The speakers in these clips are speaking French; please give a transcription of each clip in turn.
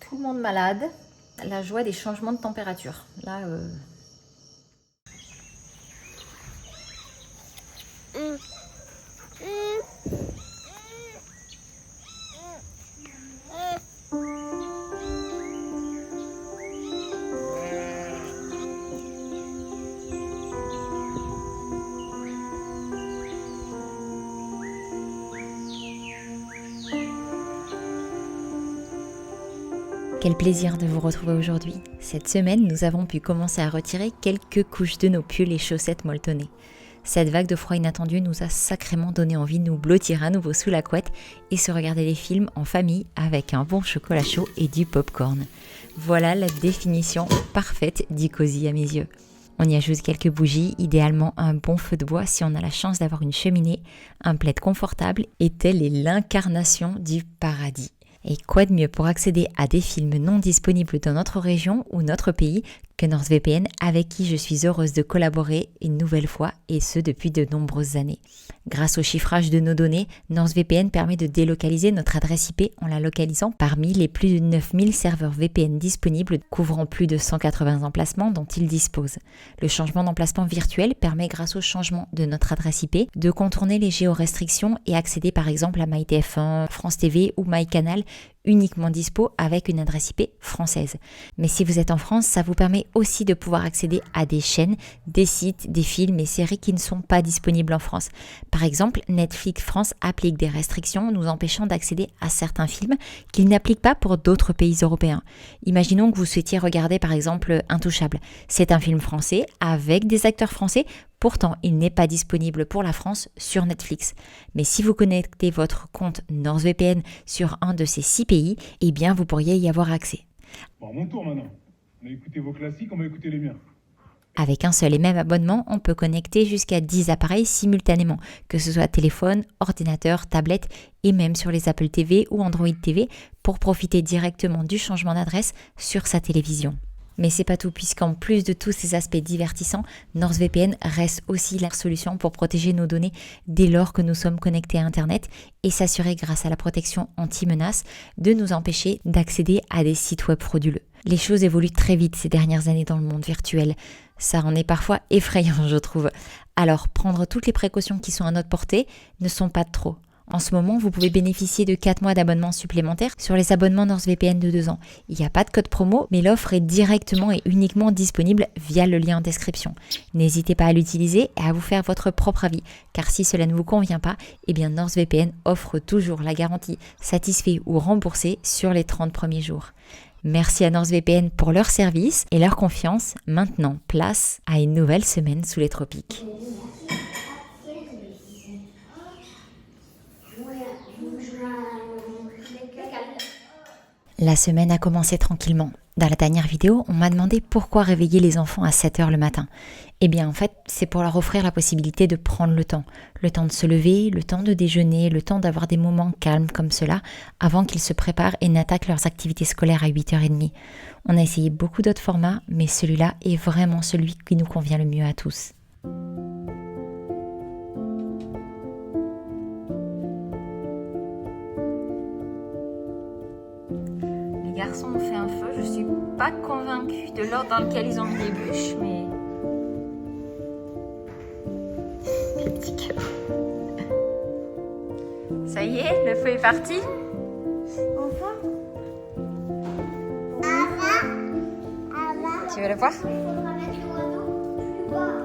tout le monde malade. La joie des changements de température. Là, Quel plaisir de vous retrouver aujourd'hui. Cette semaine, nous avons pu commencer à retirer quelques couches de nos pulls et chaussettes molletonnées. Cette vague de froid inattendue nous a sacrément donné envie de nous blottir à nouveau sous la couette et se regarder les films en famille avec un bon chocolat chaud et du popcorn. Voilà la définition parfaite du cosy à mes yeux. On y ajoute quelques bougies, idéalement un bon feu de bois si on a la chance d'avoir une cheminée, un plaid confortable et telle est l'incarnation du paradis. Et quoi de mieux pour accéder à des films non disponibles dans notre région ou notre pays que NordVPN, avec qui je suis heureuse de collaborer une nouvelle fois et ce depuis de nombreuses années. Grâce au chiffrage de nos données, NordVPN permet de délocaliser notre adresse IP en la localisant parmi les plus de 9000 serveurs VPN disponibles couvrant plus de 180 emplacements dont il dispose. Le changement d'emplacement virtuel permet grâce au changement de notre adresse IP de contourner les géorestrictions et accéder par exemple à MyTF1, France TV ou MyCanal uniquement dispo avec une adresse IP française. Mais si vous êtes en France, ça vous permet aussi de pouvoir accéder à des chaînes, des sites, des films et séries qui ne sont pas disponibles en France. Par exemple, Netflix France applique des restrictions nous empêchant d'accéder à certains films qu'il n'applique pas pour d'autres pays européens. Imaginons que vous souhaitiez regarder par exemple Intouchable. C'est un film français avec des acteurs français. Pourtant, il n'est pas disponible pour la France sur Netflix. Mais si vous connectez votre compte NordVPN sur un de ces 6 pays, eh bien vous pourriez y avoir accès. Bon, à mon tour maintenant. On a écouté vos classiques, on va écouter les miens. Avec un seul et même abonnement, on peut connecter jusqu'à 10 appareils simultanément, que ce soit téléphone, ordinateur, tablette et même sur les Apple TV ou Android TV pour profiter directement du changement d'adresse sur sa télévision. Mais c'est pas tout, puisqu'en plus de tous ces aspects divertissants, NordVPN reste aussi la solution pour protéger nos données dès lors que nous sommes connectés à Internet et s'assurer grâce à la protection anti-menace de nous empêcher d'accéder à des sites web frauduleux. Les choses évoluent très vite ces dernières années dans le monde virtuel. Ça en est parfois effrayant, je trouve. Alors, prendre toutes les précautions qui sont à notre portée ne sont pas de trop. En ce moment, vous pouvez bénéficier de 4 mois d'abonnement supplémentaire sur les abonnements NordVPN de 2 ans. Il n'y a pas de code promo, mais l'offre est directement et uniquement disponible via le lien en description. N'hésitez pas à l'utiliser et à vous faire votre propre avis, car si cela ne vous convient pas, eh bien NordVPN offre toujours la garantie satisfait ou remboursé sur les 30 premiers jours. Merci à NordVPN pour leur service et leur confiance. Maintenant, place à une nouvelle semaine sous les tropiques. La semaine a commencé tranquillement. Dans la dernière vidéo, on m'a demandé pourquoi réveiller les enfants à 7h le matin. Eh bien en fait, c'est pour leur offrir la possibilité de prendre le temps. Le temps de se lever, le temps de déjeuner, le temps d'avoir des moments calmes comme cela avant qu'ils se préparent et n'attaquent leurs activités scolaires à 8h30. On a essayé beaucoup d'autres formats, mais celui-là est vraiment celui qui nous convient le mieux à tous. Les garçons ont fait un feu, je suis pas convaincue de l'ordre dans lequel ils ont mis les bûches, mais... Le petit cœur. Ça y est, le feu est parti. Tu veux le voir?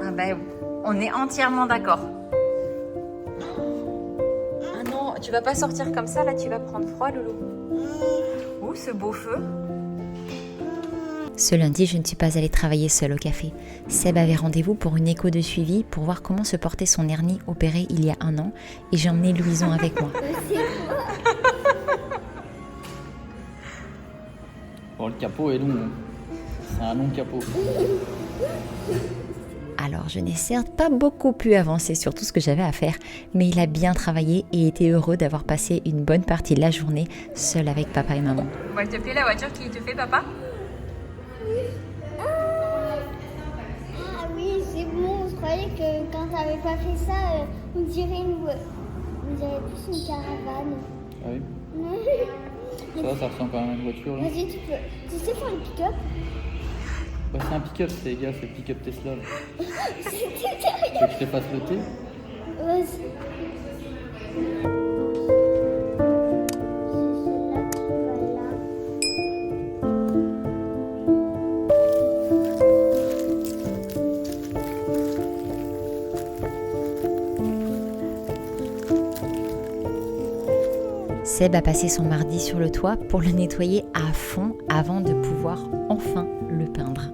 Ah ben, on est entièrement d'accord. Ah non, tu vas pas sortir comme ça, là tu vas prendre froid, Loulou. Ouh, ce beau feu. Ce lundi, je ne suis pas allée travailler seule au café. Seb avait rendez-vous pour une écho de suivi pour voir comment se portait son hernie opérée il y a 1 an et j'ai emmené Louison avec moi. Bon, le capot est long. C'est un long capot. Alors, je n'ai certes pas beaucoup pu avancer sur tout ce que j'avais à faire, mais il a bien travaillé et était heureux d'avoir passé une bonne partie de la journée seul avec papa et maman. Bon, elle te plaît la voiture qui te fait, papa? Ah oui, c'est bon. Je croyais que quand t'avais pas fait ça, on dirait plus une caravane. Ah oui. Ça ressemble quand même à une voiture là. Vas-y, tu peux. Tu sais faire une pick-up? Bah, c'est un pick-up, c'est les gars, c'est le pick-up Tesla. Là. C'était Tu veux que je te fasse le thé? Vas-y. Seb a passé son mardi sur le toit pour le nettoyer à fond avant de pouvoir enfin le peindre.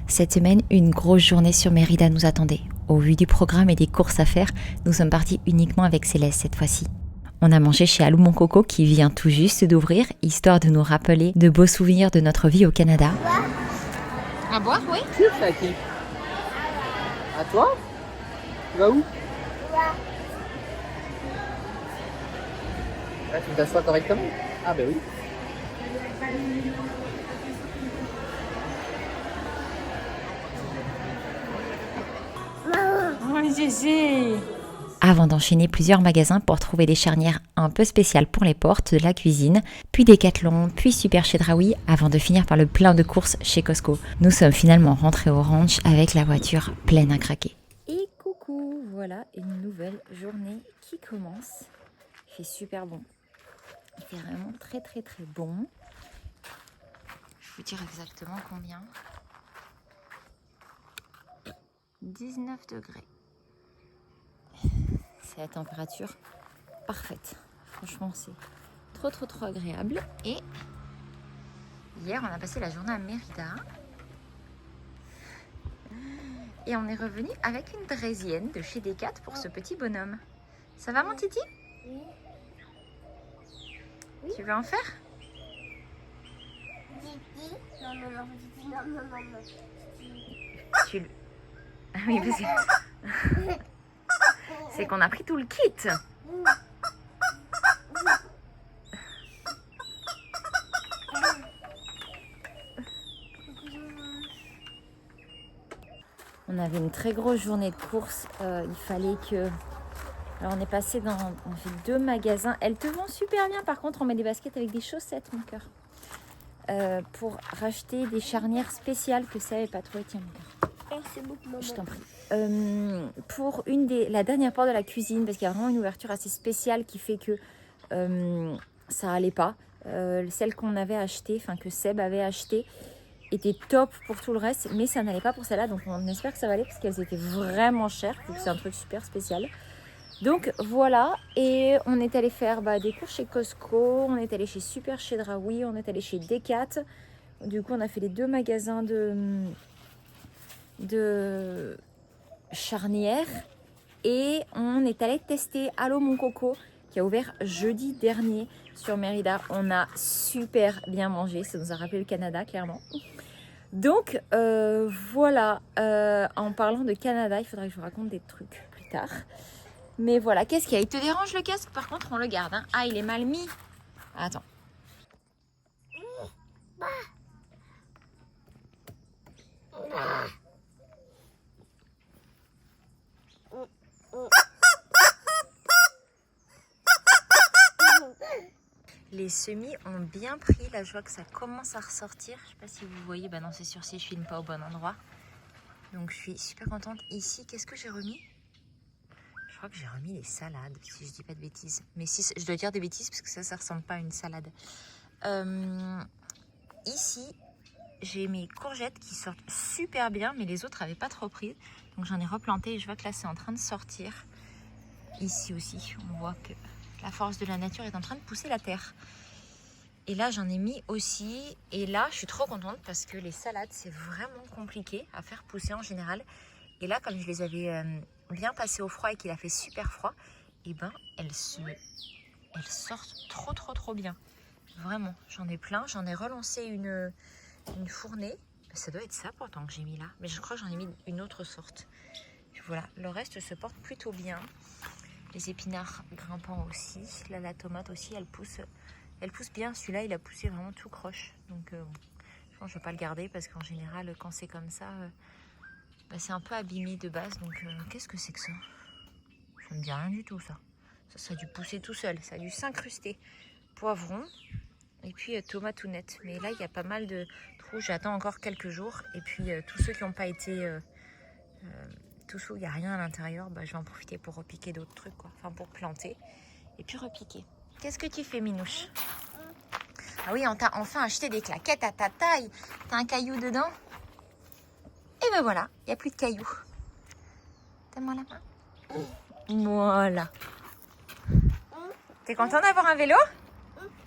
Cette semaine, une grosse journée sur Mérida nous attendait. Au vu du programme et des courses à faire, nous sommes partis uniquement avec Céleste cette fois-ci. On a mangé chez Alou Mon Coco qui vient tout juste d'ouvrir, histoire de nous rappeler de beaux souvenirs de notre vie au Canada. À boire, oui. Qui c'est à qui? À toi? Tu vas où? Là, tu t'assois correctement? Ah bah oui. Oh, Gégé. Avant d'enchaîner plusieurs magasins pour trouver des charnières un peu spéciales pour les portes de la cuisine, puis Decathlon, puis Super Chedraoui, avant de finir par le plein de courses chez Costco. Nous sommes finalement rentrés au ranch avec la voiture pleine à craquer. Et coucou, voilà une nouvelle journée qui commence. Il fait super bon. Il fait vraiment très très très bon. Je vous dire exactement combien. 19 degrés. C'est la température parfaite. Franchement, c'est trop agréable. Et hier, on a passé la journée à Mérida. Et on est revenu avec une draisienne de chez Decat pour ce petit bonhomme. Ça va, mon Titi? Oui. Tu veux en faire? Titi. Non. Titi, non. Tu le... Ah oui, parce que... C'est qu'on a pris tout le kit. On avait une très grosse journée de course. Il fallait que... Alors on est passé dans... On fait 2 magasins. Elles te vont super bien. Par contre, on met des baskets avec des chaussettes, mon cœur. Pour racheter des charnières spéciales que ça n'avait pas trouvé. Tiens, mon cœur. Merci beaucoup, maman. Je t'en prie. Pour la dernière porte de la cuisine, parce qu'il y a vraiment une ouverture assez spéciale qui fait que ça allait pas. Celle qu'on avait achetée, enfin que Seb avait achetée, était top pour tout le reste, mais ça n'allait pas pour celle-là. Donc on espère que ça va aller parce qu'elles étaient vraiment chères, vu que c'est un truc super spécial. Donc voilà, et on est allé faire des courses chez Costco, on est allé chez Super Chedraoui, on est allé chez Decat. Du coup, on a fait les 2 magasins de charnières et on est allé tester Allo Mon Coco qui a ouvert jeudi dernier sur Mérida. On a super bien mangé, ça nous a rappelé le Canada clairement. Donc voilà, en parlant de Canada, il faudra que je vous raconte des trucs plus tard. Mais voilà, qu'est-ce qu'il y a? Il te dérange le casque? Par contre, on le garde. Hein. Ah, il est mal mis. Attends. Les semis ont bien pris. Là, je vois que ça commence à ressortir. Je sais pas si vous voyez. Bah non, c'est sûr, si je filme pas au bon endroit. Donc, je suis super contente. Ici, qu'est-ce que j'ai remis? Je crois que j'ai remis les salades, si je dis pas de bêtises. Mais si je dois dire des bêtises parce que ça ressemble pas à une salade. Ici, j'ai mes courgettes qui sortent super bien, mais les autres n'avaient pas trop pris. Donc j'en ai replanté et je vois que là, c'est en train de sortir. Ici aussi, on voit que la force de la nature est en train de pousser la terre. Et là, j'en ai mis aussi. Et là, je suis trop contente parce que les salades, c'est vraiment compliqué à faire pousser en général. Et là, comme je les avais bien passées au froid et qu'il a fait super froid, et ben elles sortent trop bien. Vraiment, j'en ai plein. J'en ai relancé une fournée. Ça doit être ça pourtant que j'ai mis là. Mais je crois que j'en ai mis une autre sorte. Et voilà, le reste se porte plutôt bien. Les épinards grimpants aussi. Là, la tomate aussi, elle pousse bien. Celui-là, il a poussé vraiment tout croche. Donc, je pense que je ne vais pas le garder parce qu'en général, quand c'est comme ça, c'est un peu abîmé de base. Donc, qu'est-ce que c'est que ça? Ça ne me dit rien du tout, ça. Ça a dû pousser tout seul, ça a dû s'incruster. Poivron et puis tomates tout nettes. Mais là, il y a pas mal de trous. J'attends encore quelques jours. Et puis tous ceux qui n'ont pas été... tous où il n'y a rien à l'intérieur, bah, je vais en profiter pour repiquer d'autres trucs, quoi. Enfin, pour planter et puis repiquer. Qu'est-ce que tu fais, Minouche? Ah oui, on t'a enfin acheté des claquettes à ta taille. T'as un caillou dedans? Et ben voilà, il n'y a plus de cailloux. Donne-moi la main. Voilà. T'es content d'avoir un vélo?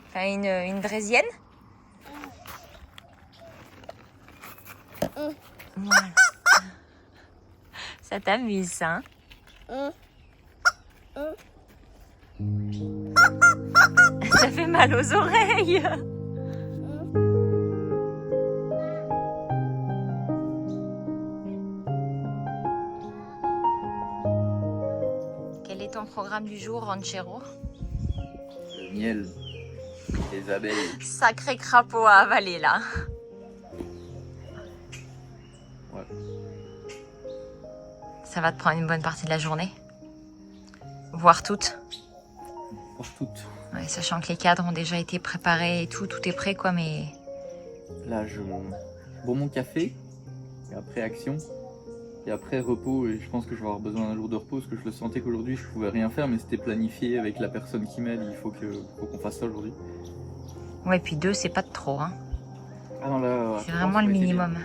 Enfin, une draisienne? Voilà. Ça t'amuse, ça, hein? Ça fait mal aux oreilles. Quel est ton programme du jour, Ranchero? Le miel, les abeilles. Sacré crapaud à avaler, là. Ouais. Ça va te prendre une bonne partie de la journée? Voire toute? Pour toutes. Ouais, sachant que les cadres ont déjà été préparés et tout est prêt, quoi, mais... Là, je bois mon café, et après action, et après repos, et je pense que je vais avoir besoin d'un jour de repos, parce que je le sentais qu'aujourd'hui je pouvais rien faire, mais c'était planifié avec la personne qui m'aide, il faut qu'on fasse ça aujourd'hui. Ouais, puis 2, c'est pas de trop, hein. Ah non, là, C'est vraiment le minimum.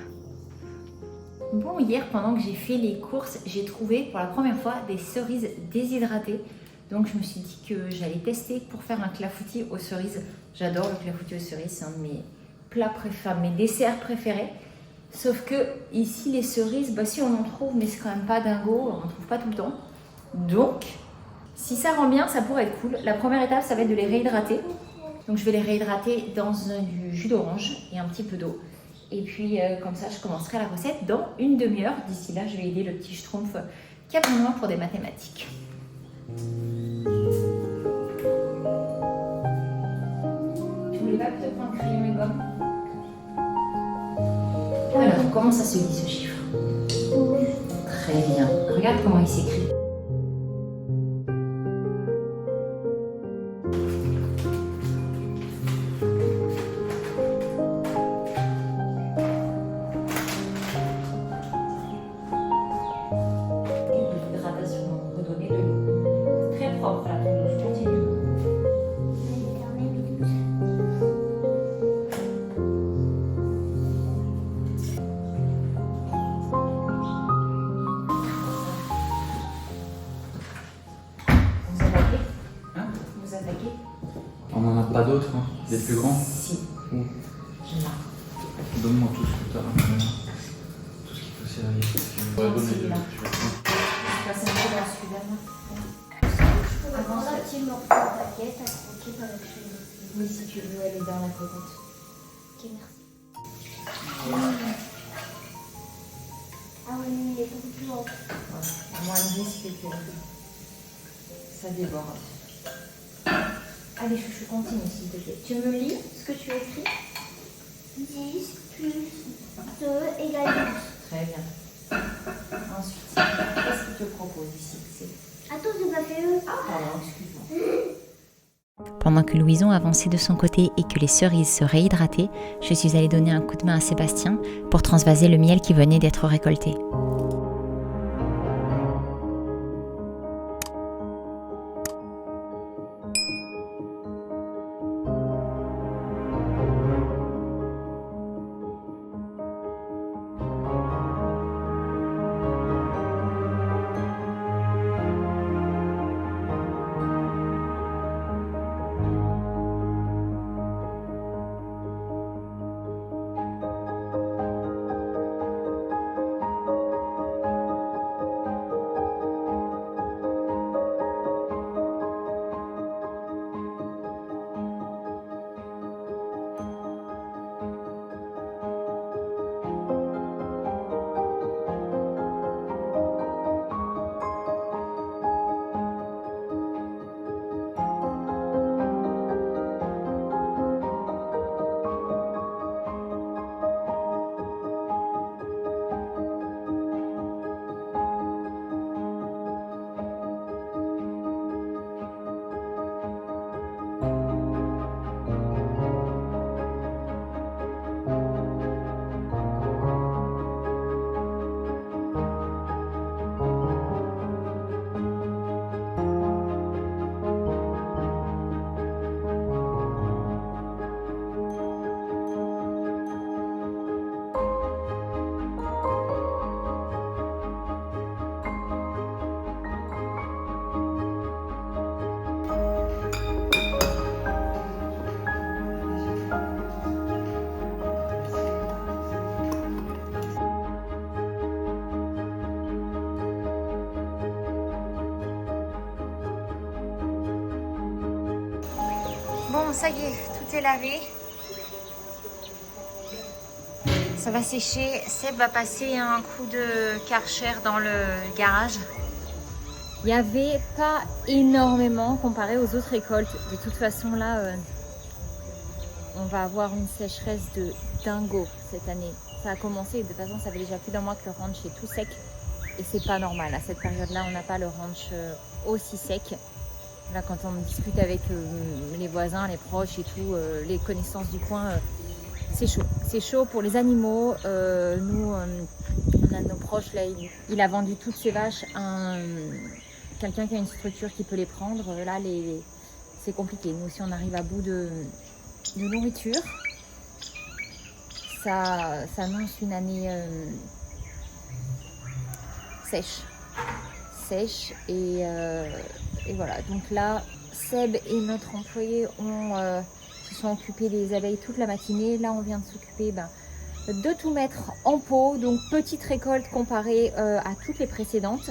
Bon, hier, pendant que j'ai fait les courses, j'ai trouvé pour la première fois des cerises déshydratées. Donc, je me suis dit que j'allais tester pour faire un clafoutis aux cerises. J'adore le clafoutis aux cerises, c'est un de mes plats préférés, mes desserts préférés. Sauf que ici, les cerises, bah si on en trouve, mais c'est quand même pas dingo, on en trouve pas tout le temps. Donc, si ça rend bien, ça pourrait être cool. La première étape, ça va être de les réhydrater. Donc, je vais les réhydrater dans du jus d'orange et un petit peu d'eau. Et puis, comme ça, je commencerai la recette dans une demi-heure. D'ici là, je vais aider le petit schtroumpf qui a besoin pour des mathématiques. Tu voulais pas peut-être prendre crayon et gomme? Alors, comment ça se lit ce chiffre? Très bien. Regarde comment il s'écrit. On n'en a pas d'autres, hein, des plus grands? Si. Où? Là. Donne-moi tout ce que tu as. Tout ce qu'il faut servir. Ouais, donne les deux. Je vais prendre. Je passe un peu dans celui-là. Je pourrais prendre un petit morceau de baguette à croquer dans le crayon. Oui, si tu veux, elle est dans la cocotte. Ok, merci. Ah oui, mais il est beaucoup plus haut. Ouais. Moins de 10 que tu ça déborde. Allez, chouchou, continue s'il te plaît. Tu me lis ce que tu as écrit? 10 plus 2 égale 12. Très bien. Ensuite, qu'est-ce qu'il te propose ici? Attends, j'ai pas fait eux. Ah, pardon, excuse-moi. Pendant que Louison avançait de son côté et que les cerises se réhydrataient, je suis allée donner un coup de main à Sébastien pour transvaser le miel qui venait d'être récolté. ça y est, tout est lavé. Ça va sécher. Seb va passer un coup de Karcher dans le garage. Il n'y avait pas énormément comparé aux autres récoltes. De toute façon, là, on va avoir une sécheresse de dingo cette année. Ça a commencé, de toute façon, ça fait déjà plus d'un mois que le ranch est tout sec. Et c'est pas normal. À cette période-là, on n'a pas le ranch aussi sec. Là, quand on discute avec les voisins, les proches et tout, les connaissances du coin, c'est chaud. C'est chaud pour les animaux. Nous, on a nos proches, là, il a vendu toutes ses vaches à quelqu'un qui a une structure qui peut les prendre. Là, c'est compliqué. Nous aussi, on arrive à bout de nourriture. Ça annonce une année sèche et voilà. Donc là, Seb et notre employé se sont occupés des abeilles toute la matinée. Là, on vient de s'occuper de tout mettre en pot. Donc, petite récolte comparée à toutes les précédentes.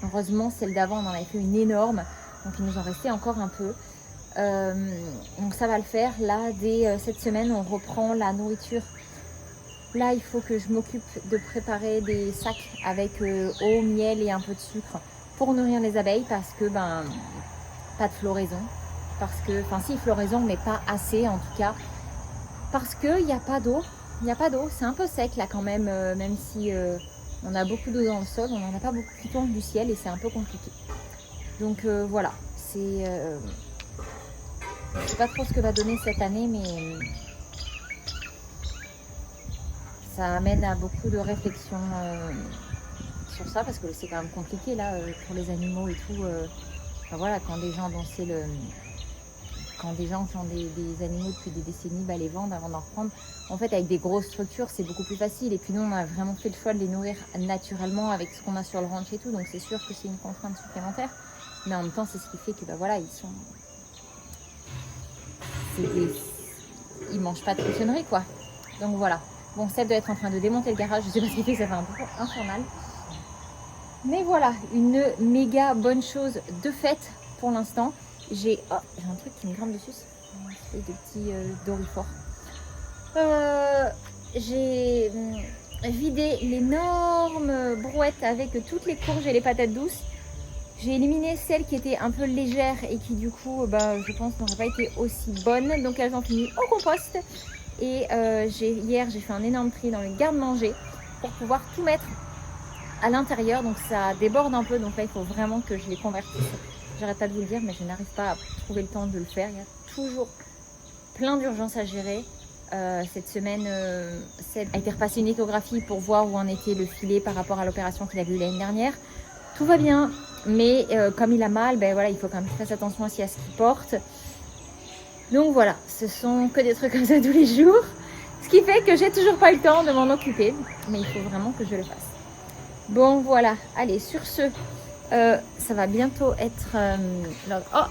Heureusement, celle d'avant, on en avait fait une énorme. Donc, il nous en restait encore un peu. Donc, ça va le faire. Là, dès cette semaine, on reprend la nourriture. Là, il faut que je m'occupe de préparer des sacs avec eau, miel et un peu de sucre pour nourrir les abeilles parce que, pas de floraison. Parce que, si, floraison, mais pas assez en tout cas. Parce qu'il n'y a pas d'eau. Il n'y a pas d'eau. C'est un peu sec là quand même, même si on a beaucoup d'eau dans le sol. On n'en a pas beaucoup qui tombe du ciel et c'est un peu compliqué. Donc voilà. Je ne sais pas trop ce que va donner cette année, mais ça amène à beaucoup de réflexions sur ça parce que c'est quand même compliqué là pour les animaux et tout. Voilà, quand des gens qui ont des animaux depuis des décennies les vendent avant d'en reprendre, en fait avec des grosses structures c'est beaucoup plus facile. Et puis nous on a vraiment fait le choix de les nourrir naturellement avec ce qu'on a sur le ranch et tout, donc c'est sûr que c'est une contrainte supplémentaire, mais en même temps c'est ce qui fait que ils mangent pas de cochonneries quoi. Donc voilà. Bon, Seb doit être en train de démonter le garage, je sais pas ce qu'il fait, ça fait un peu infernal. Mais voilà, une méga bonne chose de faite pour l'instant. J'ai un truc qui me grimpe dessus, c'est une espèce de petit dorifort. J'ai vidé l'énorme brouette avec toutes les courges et les patates douces. J'ai éliminé celles qui étaient un peu légères et qui du coup, je pense, n'auraient pas été aussi bonnes. Donc elles ont fini au compost. Et hier, j'ai fait un énorme tri dans le garde-manger pour pouvoir tout mettre à l'intérieur. Donc ça déborde un peu. Donc là, il faut vraiment que je les convertisse. J'arrête pas de vous le dire, mais je n'arrive pas à trouver le temps de le faire. Il y a toujours plein d'urgences à gérer. Cette semaine, Seb a été repassé une échographie pour voir où en était le filet par rapport à l'opération qu'il a vue l'année dernière. Tout va bien, mais comme il a mal, il faut quand même faire attention aussi à ce qu'il porte. Donc voilà, ce sont que des trucs comme ça tous les jours. Ce qui fait que j'ai toujours pas eu le temps de m'en occuper. Mais il faut vraiment que je le fasse. Bon voilà, allez, sur ce, ça va bientôt être l'heure. Oh,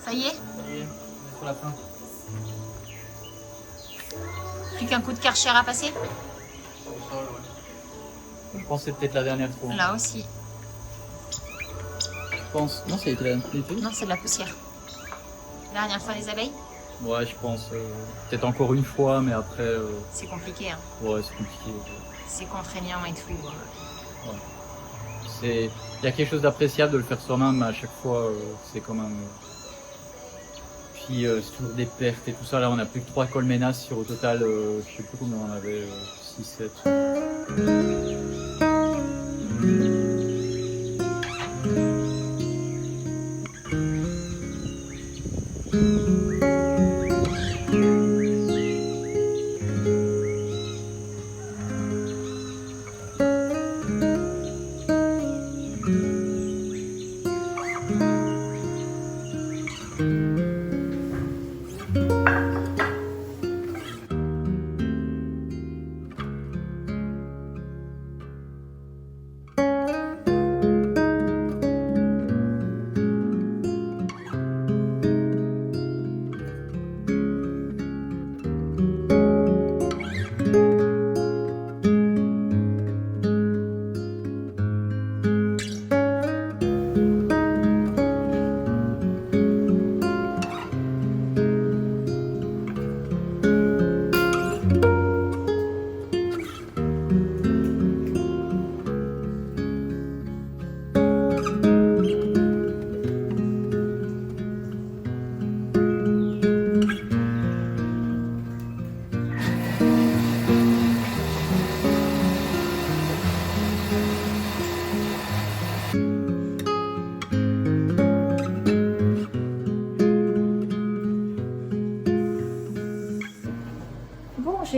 ça y est, on est sur la fin. plus qu'un coup de Karcher à passer. Je pense que c'est peut-être la dernière fois. Là aussi. Je pense. Non, ça a été la dernière fois. Non, c'est de la poussière. La dernière fois des abeilles. Ouais, je pense. Peut-être encore une fois, mais après. C'est compliqué, hein. Ouais, c'est compliqué. C'est contraignant et tout. Il y a quelque chose d'appréciable de le faire soi-même, mais à chaque fois, c'est quand même. Puis c'est toujours des pertes et tout ça. Là, on a plus que 3 colménas sur au total. Je sais plus combien on avait. 6, 7.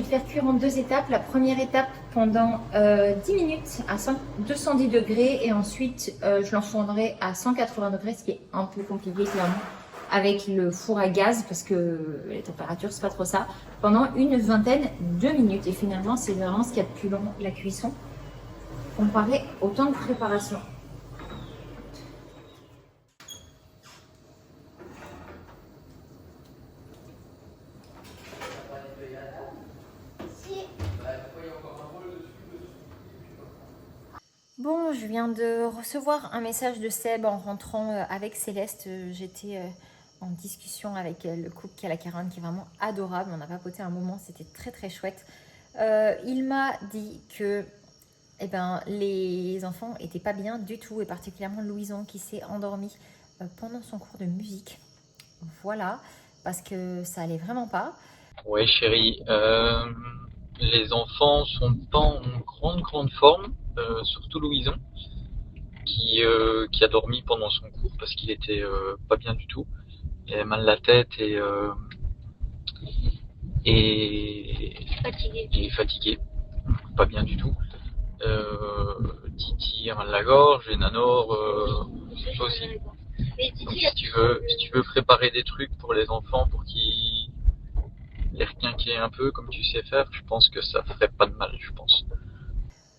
vais le faire cuire en 2 étapes. La première étape pendant 10 minutes à 210 degrés et ensuite je l'enfournerai à 180 degrés, ce qui est un peu compliqué clairement avec le four à gaz parce que les températures c'est pas trop ça, pendant une vingtaine de minutes. Et finalement c'est vraiment ce qu'il y a de plus long, la cuisson, comparé au temps de préparation. Bon, je viens de recevoir un message de Seb en rentrant avec Céleste. J'étais en discussion avec le couple qui a la Caronne, qui est vraiment adorable. On a papoté un moment, c'était très très chouette. Il m'a dit que les enfants n'étaient pas bien du tout, et particulièrement Louison qui s'est endormie pendant son cours de musique. Voilà, parce que ça allait vraiment pas. Ouais chérie, les enfants sont pas en grande forme, surtout Louison, qui a dormi pendant son cours parce qu'il était pas bien du tout. Il avait mal la tête et fatigué, pas bien du tout. Titi a mal à la gorge et Nanor toi aussi. Donc si tu veux préparer des trucs pour les enfants pour qu'ils les requinquer un peu comme tu sais faire, je pense que ça ferait pas de mal, je pense.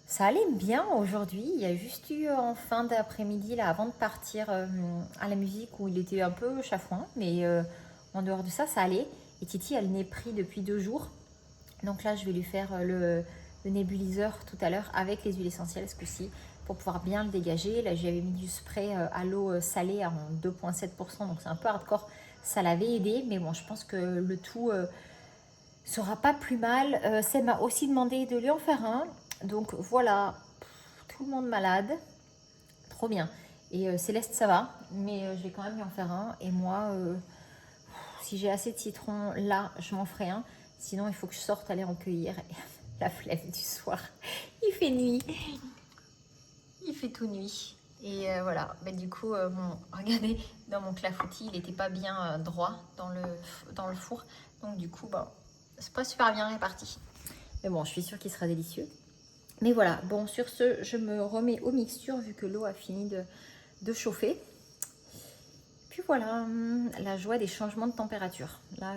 Ça allait bien aujourd'hui, il y a juste eu en fin d'après-midi, là, avant de partir à la musique, où il était un peu chafouin, mais en dehors de ça, ça allait. Et Titi a le nez pris depuis 2 jours, donc là je vais lui faire le nébuliseur tout à l'heure avec les huiles essentielles ce coup-ci, pour pouvoir bien le dégager. Là j'avais mis du spray à l'eau salée en 2,7%, donc c'est un peu hardcore, ça l'avait aidé, mais bon je pense que le tout sera pas plus mal. Seb m'a aussi demandé de lui en faire un. Donc voilà, tout le monde malade, trop bien. Et Céleste ça va, mais je vais quand même lui en faire un. Et moi, si j'ai assez de citron là, je m'en ferai un. Sinon il faut que je sorte aller en cueillir. La flemme du soir, il fait nuit, il fait tout nuit. Et voilà, mais du coup, regardez, dans mon clafoutis, il n'était pas bien droit dans le four. Donc du coup, c'est pas super bien réparti. Mais bon, je suis sûre qu'il sera délicieux. Mais voilà, bon, sur ce, je me remets aux mixtures vu que l'eau a fini de chauffer. Puis voilà, la joie des changements de température. Là,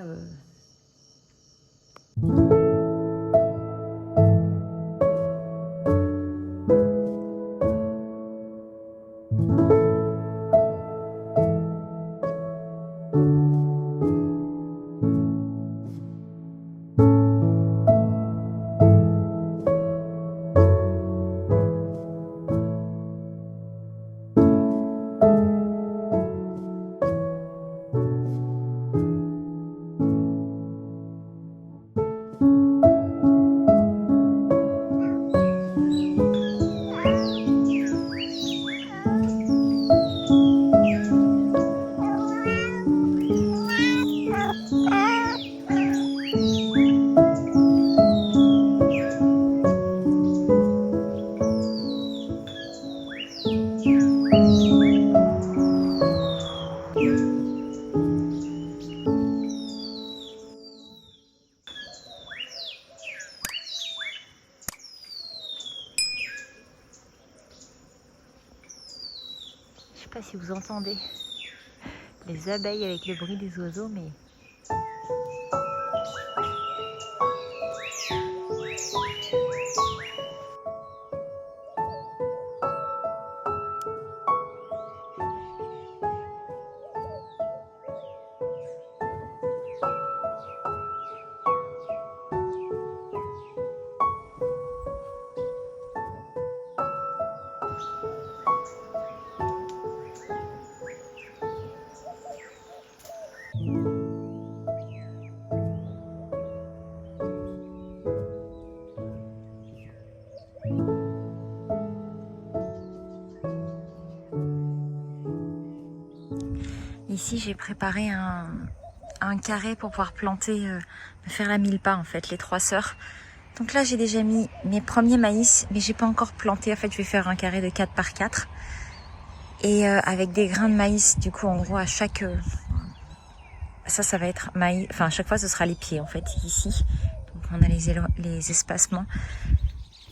je sais pas si vous entendez les abeilles avec le bruit des oiseaux, mais ici j'ai préparé un carré pour pouvoir planter, faire la mille-pas en fait, les 3 sœurs. Donc là j'ai déjà mis mes premiers maïs, mais j'ai pas encore planté. En fait je vais faire un carré de 4 par 4 et avec des grains de maïs. Du coup en gros à chaque ça va être maïs, enfin à chaque fois ce sera les pieds en fait ici. Donc on a les espacements.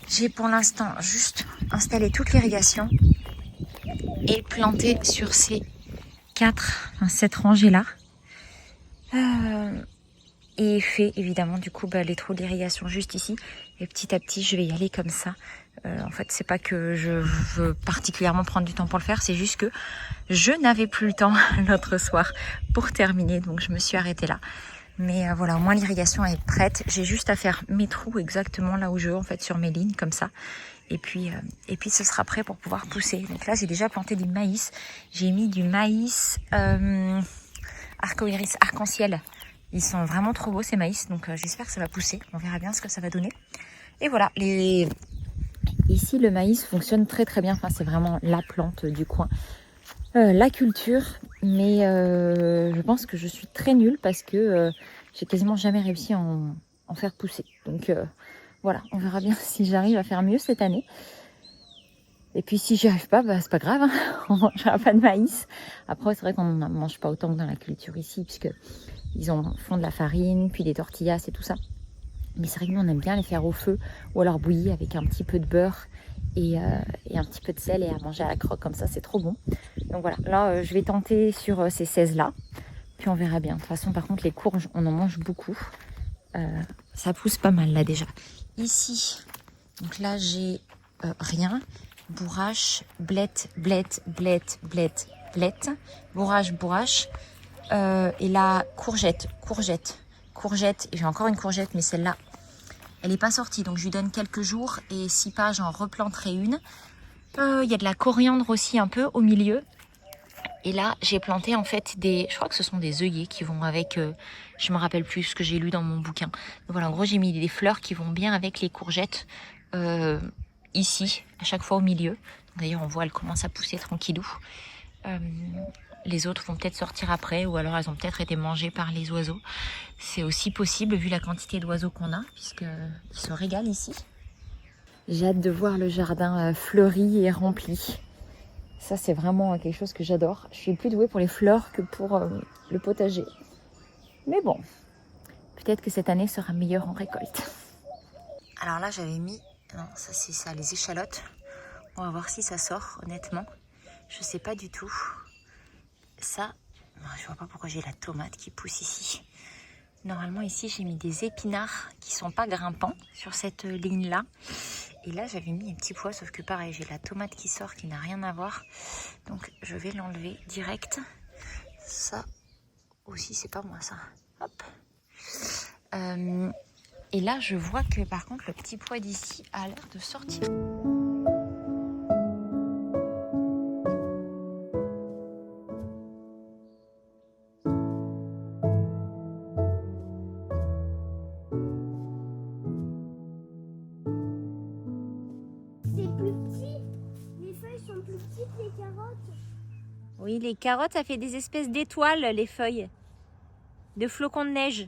J'ai pour l'instant juste installé toute l'irrigation et planté sur ces 7 rangées-là. Et fait évidemment du coup les trous d'irrigation juste ici. Et petit à petit, je vais y aller comme ça. En fait, c'est pas que je veux particulièrement prendre du temps pour le faire, c'est juste que je n'avais plus le temps l'autre soir pour terminer, donc je me suis arrêtée là. Mais voilà, au moins l'irrigation est prête. J'ai juste à faire mes trous exactement là où je veux, en fait, sur mes lignes, comme ça. Et puis ce sera prêt pour pouvoir pousser. Donc là, j'ai déjà planté du maïs. J'ai mis du maïs arc-iris, arc-en-ciel. Ils sont vraiment trop beaux ces maïs, donc j'espère que ça va pousser. On verra bien ce que ça va donner. Et voilà, ici le maïs fonctionne très très bien. Enfin, c'est vraiment la plante du coin. La culture, mais je pense que je suis très nulle parce que j'ai quasiment jamais réussi à en faire pousser. Donc voilà, on verra bien si j'arrive à faire mieux cette année. Et puis si j'y arrive pas, c'est pas grave, hein. On mangera pas de maïs. Après, c'est vrai qu'on ne mange pas autant que dans la culture ici, puisque ils font de la farine, puis des tortillas et tout ça. Mais c'est vrai que nous, on aime bien les faire au feu ou alors bouillis avec un petit peu de beurre et un petit peu de sel et à manger à la croque comme ça, c'est trop bon. Donc voilà, là, je vais tenter sur ces 16-là. Puis on verra bien. De toute façon, par contre, les courges, on en mange beaucoup. Ça pousse pas mal là déjà. Ici, donc là, j'ai rien. Bourrache, blette, bourrache. Et là, courgette. Et j'ai encore une courgette, mais celle-là, elle n'est pas sortie. Donc je lui donne quelques jours et si pas, j'en replanterai une. Il y a de la coriandre aussi un peu au milieu. Et là, j'ai planté en fait je crois que ce sont des œillets qui vont avec, je me rappelle plus ce que j'ai lu dans mon bouquin. Donc voilà, en gros, j'ai mis des fleurs qui vont bien avec les courgettes ici, à chaque fois au milieu. D'ailleurs, on voit, elles commencent à pousser tranquillou. Les autres vont peut-être sortir après ou alors elles ont peut-être été mangées par les oiseaux. C'est aussi possible vu la quantité d'oiseaux qu'on a, puisqu'ils se régalent ici. J'ai hâte de voir le jardin fleuri et rempli. Ça, c'est vraiment quelque chose que j'adore. Je suis plus douée pour les fleurs que pour le potager. Mais bon, peut-être que cette année sera meilleure en récolte. Alors là, j'avais mis... Non, ça c'est ça, les échalotes. On va voir si ça sort, honnêtement. Je sais pas du tout. Ça, je vois pas pourquoi j'ai la tomate qui pousse ici. Normalement, ici, j'ai mis des épinards qui sont pas grimpants sur cette ligne-là. Et là, j'avais mis un petit pois, sauf que pareil, j'ai la tomate qui sort qui n'a rien à voir. Donc, je vais l'enlever direct. Ça aussi, c'est pas moi, ça. Hop. Et là, je vois que, par contre, le petit pois d'ici a l'air de sortir. Oui, les carottes, ça fait des espèces d'étoiles, les feuilles. De flocons de neige.